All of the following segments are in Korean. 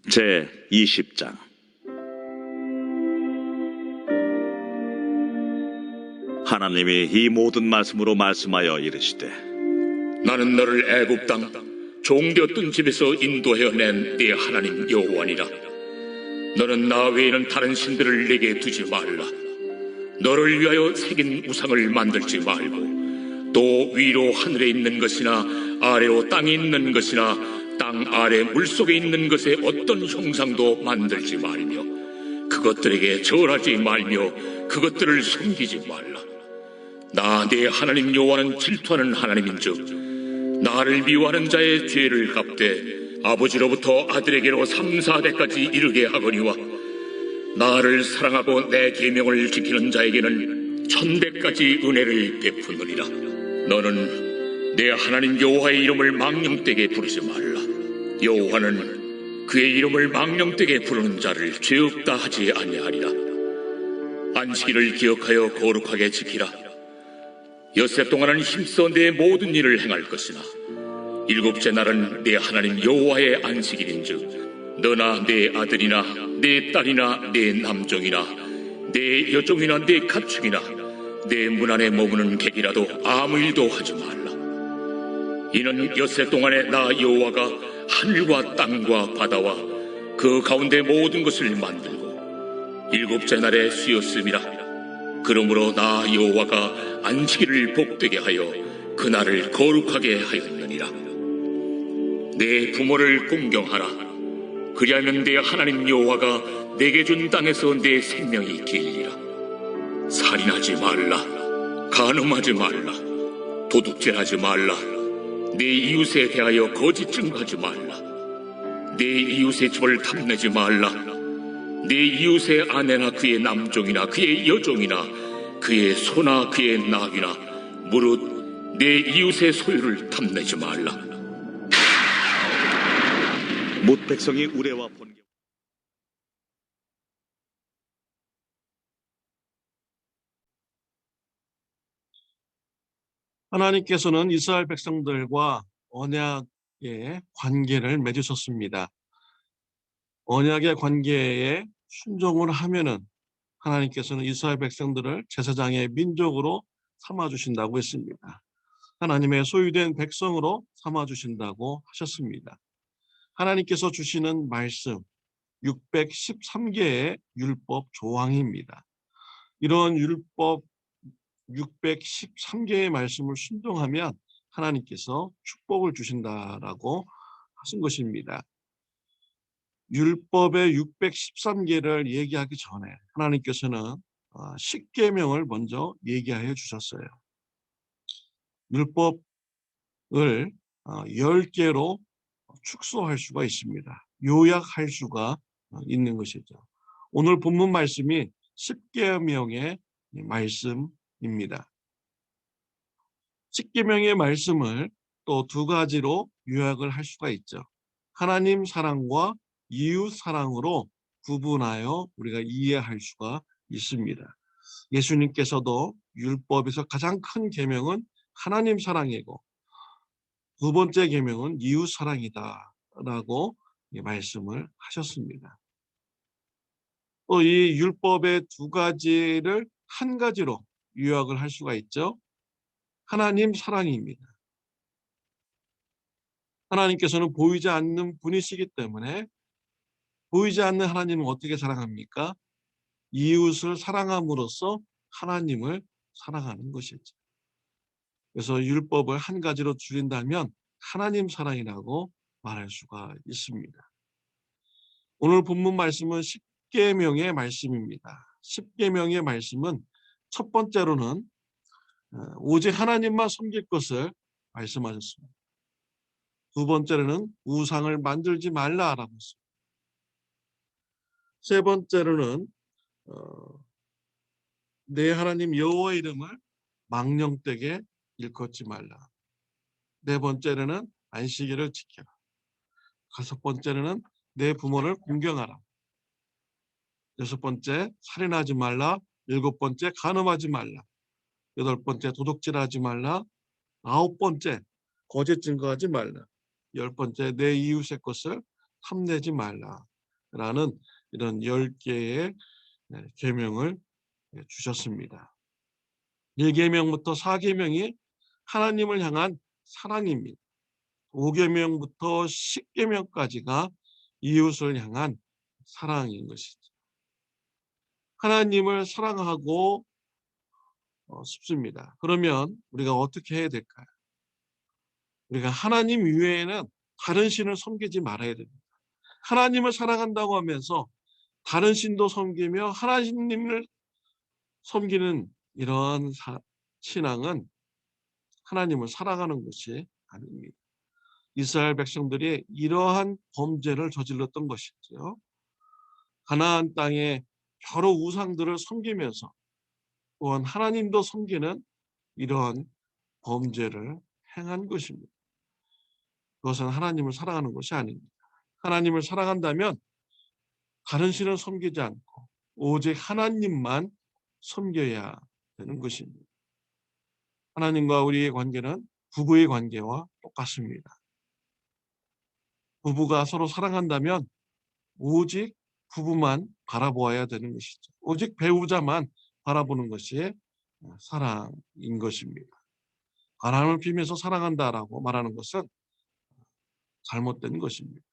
제20장. 하나님이 이 모든 말씀으로 말씀하여 이르시되, 나는 너를 애굽 땅 종되었던 집에서 인도하여 낸 네 하나님 여호와니라. 너는 나 외에는 다른 신들을 내게 두지 말라. 너를 위하여 새긴 우상을 만들지 말고, 또 위로 하늘에 있는 것이나 아래로 땅에 있는 것이나 땅 아래 물속에 있는 것에 어떤 형상도 만들지 말며, 그것들에게 절하지 말며 그것들을 섬기지 말라. 나 네 하나님 여호와는 질투하는 하나님인즉 나를 미워하는 자의 죄를 갚되 아버지로부터 아들에게로 3, 4대까지 이르게 하거니와, 나를 사랑하고 내 계명을 지키는 자에게는 1000배까지 은혜를 베푸느니라. 너는 내 하나님 여호와의 이름을 망령되게 부르지 말라. 여호와는 그의 이름을 망령되게 부르는 자를 죄 없다 하지 아니하리라. 안식일을 기억하여 거룩하게 지키라. 엿새 동안은 힘써 내 모든 일을 행할 것이나 일곱째 날은 내 하나님 여호와의 안식일인즉 너나 내 아들이나 내 딸이나 내 남종이나 내 여종이나 내 가축이나 내 문 안에 머무는 객이라도 아무 일도 하지 말라. 이는 엿새 동안에 나 여호와가 하늘과 땅과 바다와 그 가운데 모든 것을 만들고 일곱째 날에 쉬었음이라. 그러므로 나 여호와가 안식일을 복되게 하여 그날을 거룩하게 하였느니라. 내 부모를 공경하라. 그리하면 내 하나님 여호와가 내게 준 땅에서 내 생명이 길리라. 살인하지 말라. 간음하지 말라. 도둑질하지 말라. 내 이웃에 대하여 거짓 증거하지 말라. 내 이웃의 집을 탐내지 말라. 내 이웃의 아내나 그의 남종이나 그의 여종이나 그의 소나 그의 낙이나 무릇 내 이웃의 소유를 탐내지 말라. 뭇 백성이 우레와 번개. 하나님께서는 이스라엘 백성들과 언약의 관계를 맺으셨습니다. 언약의 관계에 순종을 하면은 하나님께서는 이스라엘 백성들을 제사장의 민족으로 삼아주신다고 했습니다. 하나님의 소유된 백성으로 삼아주신다고 하셨습니다. 하나님께서 주시는 말씀 613개의 율법 조항입니다. 이런 율법 613개의 말씀을 순종하면 하나님께서 축복을 주신다라고 하신 것입니다. 율법의 613개를 얘기하기 전에 하나님께서는 10계명을 먼저 얘기하여 주셨어요. 율법을 10개로 축소할 수가 있습니다. 요약할 수가 있는 것이죠. 오늘 본문 말씀이 10계명의 말씀입니다. 10계명의 말씀을 또 두 가지로 요약을 할 수가 있죠. 하나님 사랑과 이웃 사랑으로 구분하여 우리가 이해할 수가 있습니다. 예수님께서도 율법에서 가장 큰 계명은 하나님 사랑이고 두 번째 계명은 이웃 사랑이다라고 말씀을 하셨습니다. 또 이 율법의 두 가지를 한 가지로 요약을 할 수가 있죠. 하나님 사랑입니다. 하나님께서는 보이지 않는 분이시기 때문에 보이지 않는 하나님은 어떻게 사랑합니까? 이웃을 사랑함으로써 하나님을 사랑하는 것이죠. 그래서 율법을 한 가지로 줄인다면 하나님 사랑이라고 말할 수가 있습니다. 오늘 본문 말씀은 10계명의 말씀입니다. 10계명의 말씀은 첫 번째로는 오직 하나님만 섬길 것을 말씀하셨습니다. 두 번째로는 우상을 만들지 말라라고 했습니다. 세 번째로는 내 하나님 여호와의 이름을 망령되게 일컫지 말라. 네 번째로는 안식일을 지켜라. 다섯 번째로는 내 부모를 공경하라. 여섯 번째 살인하지 말라. 일곱 번째 간음하지 말라. 여덟 번째 도둑질하지 말라. 아홉 번째 거짓 증거하지 말라. 열 번째 내 이웃의 것을 탐내지 말라. 이런 10개의 계명을 주셨습니다. 1계명부터 4계명이 하나님을 향한 사랑입니다. 5계명부터 10계명까지가 이웃을 향한 사랑인 것이죠. 하나님을 사랑하고 싶습니다. 그러면 우리가 어떻게 해야 될까요? 우리가 하나님 이외에는 다른 신을 섬기지 말아야 됩니다. 하나님을 사랑한다고 하면서 다른 신도 섬기며 하나님을 섬기는 이런 신앙은 하나님을 사랑하는 것이 아닙니다. 이스라엘 백성들이 이러한 범죄를 저질렀던 것이죠. 가나안 땅에 여러 우상들을 섬기면서 또한 하나님도 섬기는 이러한 범죄를 행한 것입니다. 그것은 하나님을 사랑하는 것이 아닙니다. 하나님을 사랑한다면 다른 신을 섬기지 않고 오직 하나님만 섬겨야 되는 것입니다. 하나님과 우리의 관계는 부부의 관계와 똑같습니다. 부부가 서로 사랑한다면 오직 부부만 바라보아야 되는 것이죠. 오직 배우자만 바라보는 것이 사랑인 것입니다. 바람을 피면서 사랑한다라고 말하는 것은 잘못된 것입니다.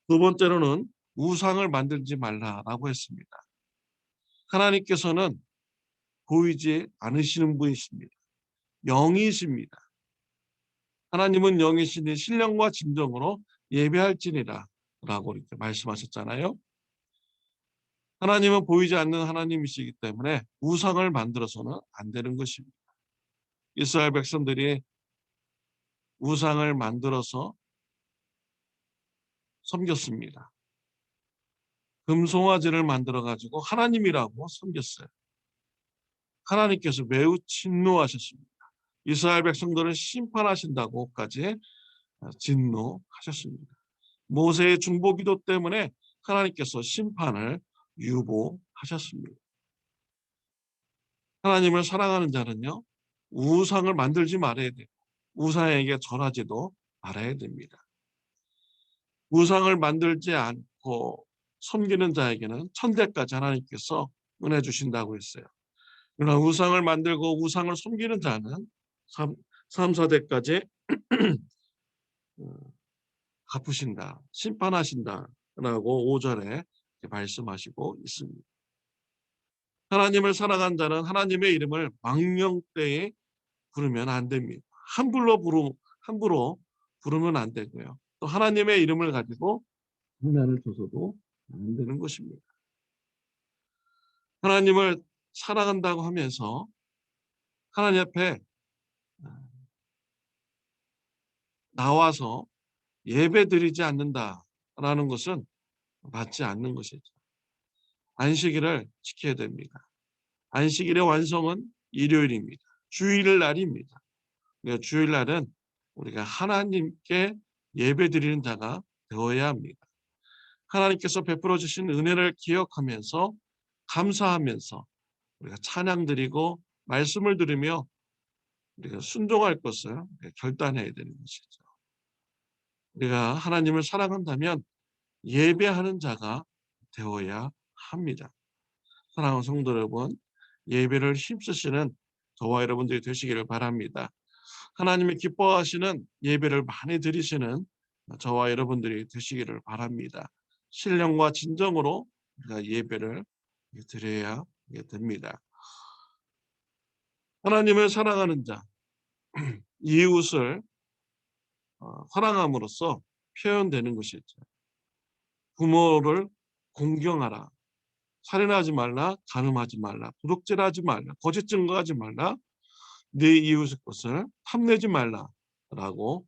두 번째로는 우상을 만들지 말라라고 했습니다. 하나님께서는 보이지 않으시는 분이십니다. 영이십니다. 하나님은 영이시니 신령과 진정으로 예배할지니라 라고 이렇게 말씀하셨잖아요. 하나님은 보이지 않는 하나님이시기 때문에 우상을 만들어서는 안 되는 것입니다. 이스라엘 백성들이 우상을 만들어서 섬겼습니다. 금송아지를 만들어 가지고 하나님이라고 섬겼어요. 하나님께서 매우 진노하셨습니다. 이스라엘 백성들을 심판하신다고까지 진노하셨습니다. 모세의 중보기도 때문에 하나님께서 심판을 유보하셨습니다. 하나님을 사랑하는 자는요, 우상을 만들지 말아야 돼요. 우상에게 절하지도 말아야 됩니다. 우상을 만들지 않고 섬기는 자에게는 천대까지 하나님께서 은혜 주신다고 했어요. 그러나 우상을 만들고 우상을 섬기는 자는 3, 4대까지 갚으신다, 심판하신다라고 5절에 말씀하시고 있습니다. 하나님을 사랑한 자는 하나님의 이름을 망령되이 부르면 안 됩니다. 함부로 부르면 안 되고요. 또 하나님의 이름을 가지고 장난을 쳐서도 안 되는 것입니다. 하나님을 사랑한다고 하면서 하나님 앞에 나와서 예배드리지 않는다라는 것은 맞지 않는 것이죠. 안식일을 지켜야 됩니다. 안식일의 완성은 일요일입니다. 주일날입니다. 주일날은 우리가 하나님께 예배드리는 자가 되어야 합니다. 하나님께서 베풀어 주신 은혜를 기억하면서 감사하면서 우리가 찬양드리고 말씀을 들으며 우리가 순종할 것을 결단해야 되는 것이죠. 우리가 하나님을 사랑한다면 예배하는 자가 되어야 합니다. 사랑하는 성도 여러분, 예배를 힘쓰시는 저와 여러분들이 되시기를 바랍니다. 하나님이 기뻐하시는 예배를 많이 드리시는 저와 여러분들이 되시기를 바랍니다. 신령과 진정으로 우리가 예배를 드려야 됩니다. 하나님을 사랑하는 자, 이웃을 사랑함으로써 표현되는 것이죠. 부모를 공경하라. 살인하지 말라, 간음하지 말라, 도둑질하지 말라, 거짓 증거하지 말라, 네 이웃의 것을 탐내지 말라라고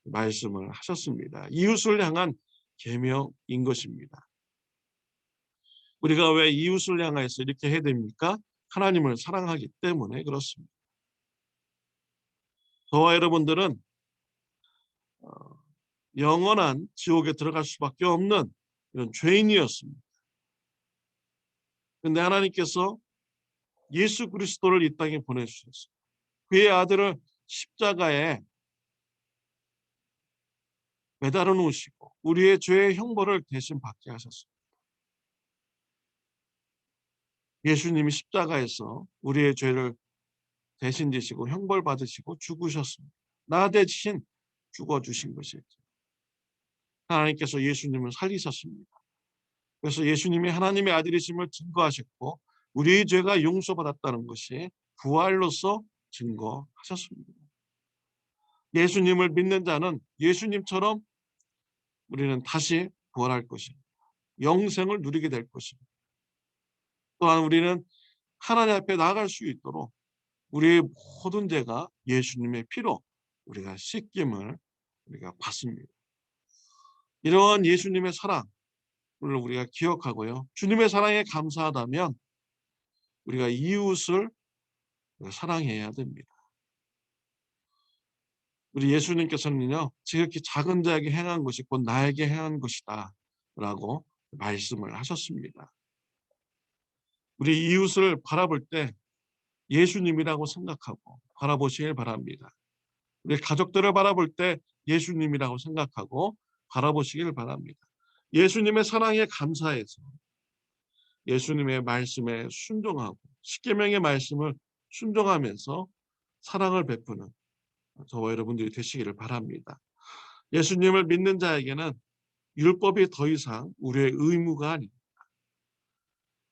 말씀을 하셨습니다. 이웃을 향한 계명인 것입니다. 우리가 왜 이웃을 향해서 이렇게 해야 됩니까? 하나님을 사랑하기 때문에 그렇습니다. 저와 여러분들은 영원한 지옥에 들어갈 수밖에 없는 이런 죄인이었습니다. 그런데 하나님께서 예수 그리스도를 이 땅에 보내주셨어요. 그의 아들을 십자가에 매달아 놓으시고 우리의 죄의 형벌을 대신 받게 하셨습니다. 예수님이 십자가에서 우리의 죄를 대신 지시고 형벌 받으시고 죽으셨습니다. 나 대신 죽어주신 것이죠. 하나님께서 예수님을 살리셨습니다. 그래서 예수님이 하나님의 아들이심을 증거하셨고 우리의 죄가 용서받았다는 것이 부활로서 증거하셨습니다. 예수님을 믿는 자는 예수님처럼 우리는 다시 부활할 것입니다. 영생을 누리게 될 것입니다. 또한 우리는 하나님 앞에 나아갈 수 있도록 우리의 모든 죄가 예수님의 피로 우리가 씻김을 우리가 받습니다. 이러한 예수님의 사랑을 우리가 기억하고요. 주님의 사랑에 감사하다면 우리가 이웃을 사랑해야 됩니다. 우리 예수님께서는요, 지극히 작은 자에게 행한 것이 곧 나에게 행한 것이다 라고 말씀을 하셨습니다. 우리 이웃을 바라볼 때 예수님이라고 생각하고 바라보시길 바랍니다. 우리 가족들을 바라볼 때 예수님이라고 생각하고 바라보시길 바랍니다. 예수님의 사랑에 감사해서 예수님의 말씀에 순종하고 십계명의 말씀을 순종하면서 사랑을 베푸는 저와 여러분들이 되시기를 바랍니다. 예수님을 믿는 자에게는 율법이 더 이상 우리의 의무가 아닙니다.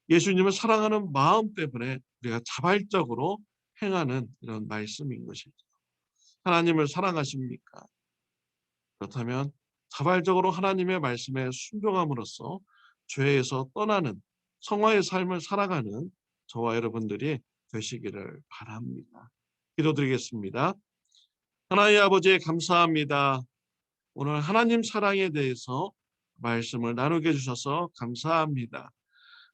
예수님을 사랑하는 마음 때문에 우리가 자발적으로 행하는 이런 말씀인 것이죠. 하나님을 사랑하십니까? 그렇다면 자발적으로 하나님의 말씀에 순종함으로써 죄에서 떠나는 성화의 삶을 살아가는 저와 여러분들이 되시기를 바랍니다. 기도드리겠습니다. 하나님 아버지 감사합니다. 오늘 하나님 사랑에 대해서 말씀을 나누게 해주셔서 감사합니다.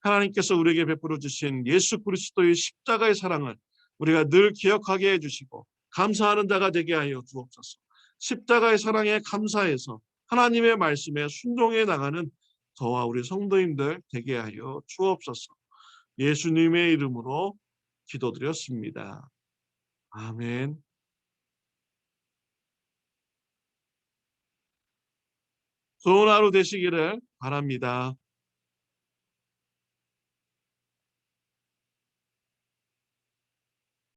하나님께서 우리에게 베풀어 주신 예수 그리스도의 십자가의 사랑을 우리가 늘 기억하게 해주시고 감사하는 자가 되게 하여 주옵소서. 십자가의 사랑에 감사해서 하나님의 말씀에 순종해 나가는 저와 우리 성도님들 되게 하여 주옵소서. 예수님의 이름으로 기도드렸습니다. 아멘. 좋은 하루 되시기를 바랍니다.